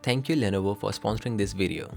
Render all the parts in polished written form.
Thank you Lenovo for sponsoring this video.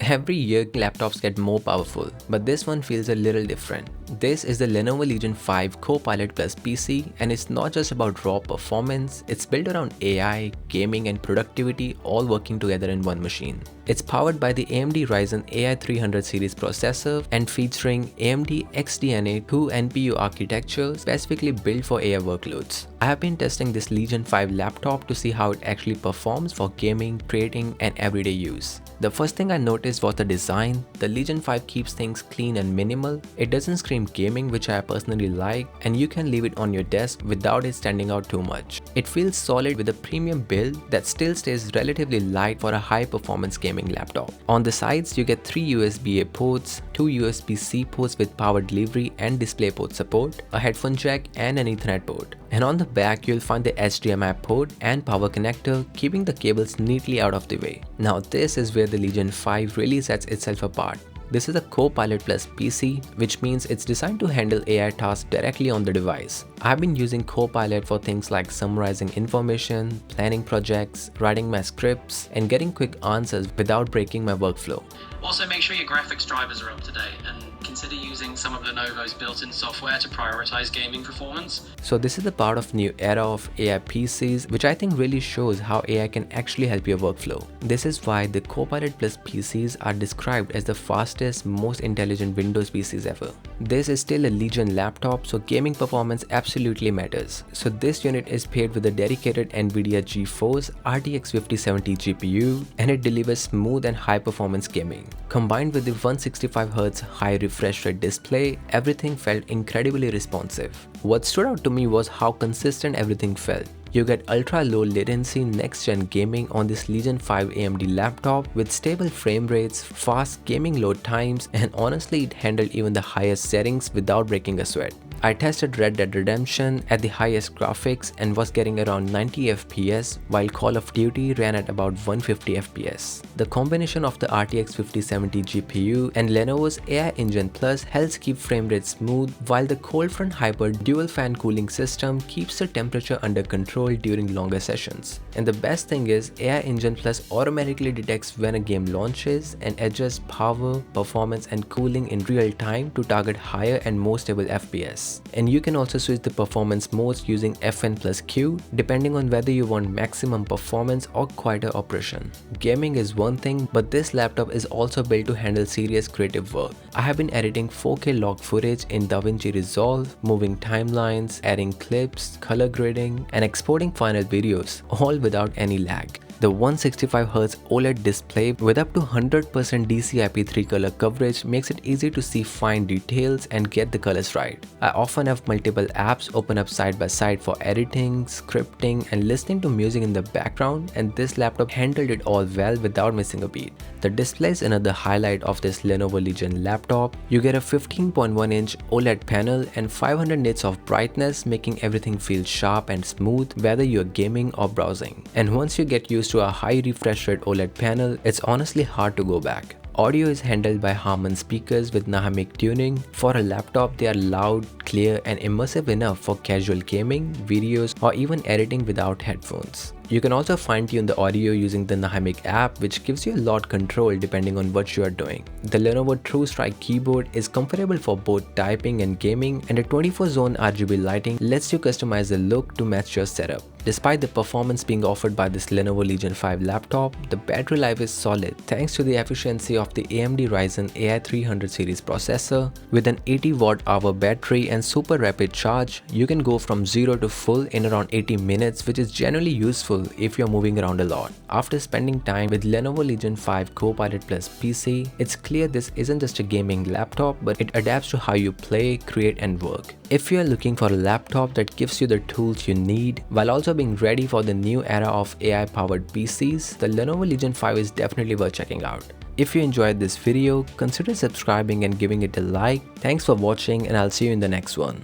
Every year laptops get more powerful, but this one feels a little different. This is the Lenovo Legion 5 Copilot Plus PC, and it's not just about raw performance, it's built around AI, gaming and productivity all working together in one machine. It's powered by the AMD Ryzen AI 300 series processor and featuring AMD XDNA 2 NPU architecture specifically built for AI workloads. I have been testing this Legion 5 laptop to see how it actually performs for gaming, creating and everyday use. The first thing I noticed was the design. The Legion 5 keeps things clean and minimal. It doesn't scream gaming, which I personally like, and you can leave it on your desk without it standing out too much. It feels solid with a premium build that still stays relatively light for a high performance gaming laptop. On the sides, you get 3 USB-A ports, 2 USB-C ports with power delivery and DisplayPort support, a headphone jack and an Ethernet port. And on the back, you'll find the HDMI port and power connector, keeping the cables neatly out of the way. Now this is where the Legion 5 really sets itself apart. This is a Copilot Plus PC, which means it's designed to handle AI tasks directly on the device. I've been using Copilot for things like summarizing information, planning projects, writing my scripts, and getting quick answers without breaking my workflow. Also, make sure your graphics drivers are up to date and consider using some of Lenovo's built-in software to prioritize gaming performance. So this is the part of new era of AI PCs, which I think really shows how AI can actually help your workflow. This is why the Copilot Plus PCs are described as the fastest, most intelligent Windows PCs ever. This is still a Legion laptop, so gaming performance absolutely matters. So this unit is paired with a dedicated NVIDIA GeForce RTX 5070 GPU, and it delivers smooth and high performance gaming. Combined with the 165Hz high refresh rate display, everything felt incredibly responsive. What stood out to me was how consistent everything felt. You get ultra low latency next-gen gaming on this Legion 5 AMD laptop with stable frame rates, fast gaming load times, and honestly it handled even the highest settings without breaking a sweat. I tested Red Dead Redemption at the highest graphics and was getting around 90 FPS, while Call of Duty ran at about 150 FPS. The combination of the RTX 5070 GPU and Lenovo's AI Engine Plus helps keep frame rates smooth, while the Cold Front Hyper dual fan cooling system keeps the temperature under control during longer sessions. And the best thing is, AI Engine Plus automatically detects when a game launches and adjusts power, performance and cooling in real time to target higher and more stable FPS. And you can also switch the performance modes using FN plus Q depending on whether you want maximum performance or quieter operation. Gaming is one thing, but this laptop is also built to handle serious creative work. I have been editing 4K log footage in DaVinci Resolve, moving timelines, adding clips, color grading, and exporting final videos, all without any lag. The 165Hz OLED display with up to 100% DCI-P3 color coverage makes it easy to see fine details and get the colors right. I often have multiple apps open up side by side for editing, scripting, and listening to music in the background, and this laptop handled it all well without missing a beat. The display is another highlight of this Lenovo Legion laptop. You get a 15.1-inch OLED panel and 500 nits of brightness, making everything feel sharp and smooth whether you're gaming or browsing. And once you get used to a high refresh rate OLED panel, it's honestly hard to go back. Audio is handled by Harman speakers with dynamic tuning. For a laptop, they are loud, clear, and immersive enough for casual gaming, videos, or even editing without headphones. You can also fine-tune the audio using the Dynamic app, which gives you a lot control depending on what you are doing. The Lenovo TrueStrike keyboard is comfortable for both typing and gaming, and the 24-zone RGB lighting lets you customize the look to match your setup. Despite the performance being offered by this Lenovo Legion 5 laptop, the battery life is solid thanks to the efficiency of the AMD Ryzen AI 300 series processor. With an 80 watt-hour battery and super rapid charge, you can go from 0 to full in around 80 minutes, which is generally useful if you're moving around a lot. After spending time with Lenovo Legion 5 Copilot Plus PC, it's clear this isn't just a gaming laptop, but it adapts to how you play, create, and work. If you're looking for a laptop that gives you the tools you need while also being ready for the new era of AI-powered PCs, the Lenovo Legion 5 is definitely worth checking out. If you enjoyed this video, consider subscribing and giving it a like. Thanks for watching, and I'll see you in the next one.